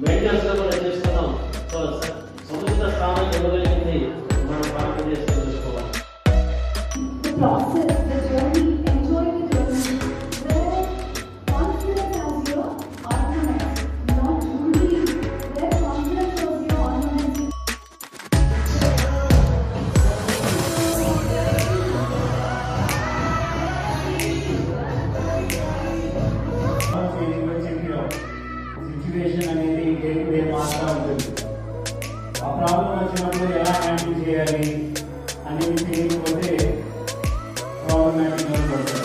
Maintenance లో కూడా చేసుకుందాం. సో సముచిత స్థానం ఇవ్వగలిగింది మనం భారతదేశం చూసుకోవాలి. సిచ్యువేషన్ అనేది డే టు డే మారుతూ ఉంటుంది. ఆ ప్రాబ్లం వచ్చినప్పుడు ఎలా హ్యాండిల్ చేయాలి అనేది తెలియకపోతే ప్రాబ్లమాటిక్ పడుతుంది.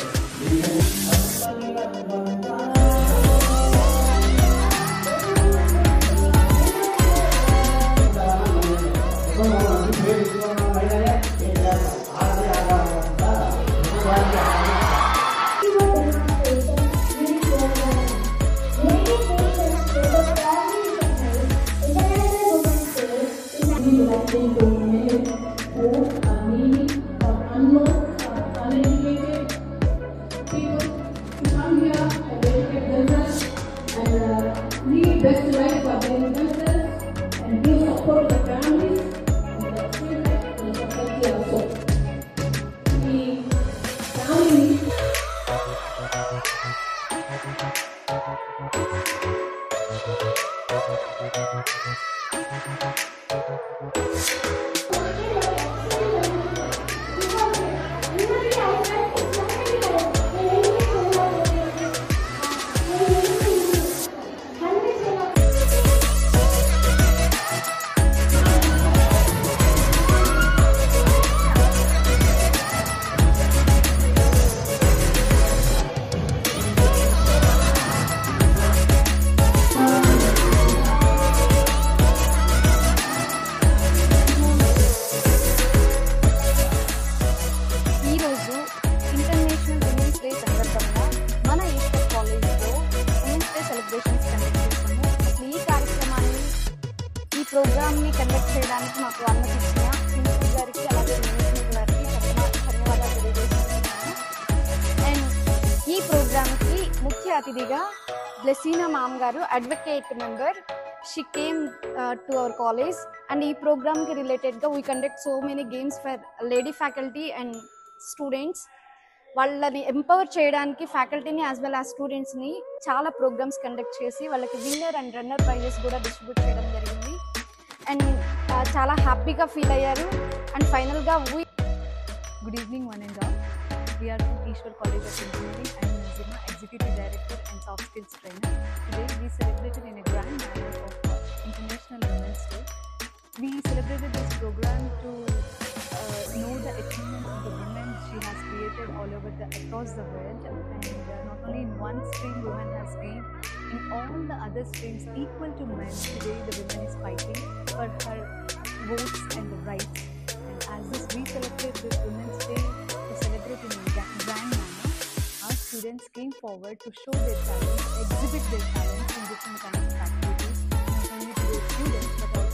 Best life for themselves and give support to the families and the children and the society also. The family. ప్రోగ్రామ్ని కండక్ట్ చేయడానికి మాకు అనుమతించిన ప్రిన్సిపల్ గారికి అలాగే మేనేజ్మెంట్ గారికి ధన్యవాదాలు తెలియజేస్తున్నాను. అండ్ ఈ ప్రోగ్రామ్కి ముఖ్య అతిథిగా బ్లెసీనా మామ్ గారు advocate member, she came to our college. And ఈ ప్రోగ్రామ్కి రిలేటెడ్గా we conduct so many games for lady faculty and students. వాళ్ళని ఎంపవర్ చేయడానికి ఫ్యాకల్టీని యాజ్ వెల్ యాజ్ స్టూడెంట్స్ని చాలా ప్రోగ్రామ్స్ కండక్ట్ చేసి వాళ్ళకి విన్నర్ అండ్ రన్నర్ ప్రైజెస్ కూడా డిస్ట్రిబ్యూట్ చేయడం జరిగింది. అండ్ చాలా హ్యాపీగా ఫీల్ అయ్యారు. అండ్ ఫైనల్గా good evening one and all. We are from Eshwar college of engineering and Nazima, Executive Director and Soft Skills Trainer. Today we celebrated in a grand manner of International Women's Day. We celebrated this program to know the achievements of the women she has created all over across the world, and not only in one stream women has gained, in all the other streams equal to men. Today the women is fighting for her votes and the rights, and as this we celebrate this Women's Day to celebrate in a grand manner, our students came forward to show their talents, exhibit their talents in different kinds of activities, not only to their students but also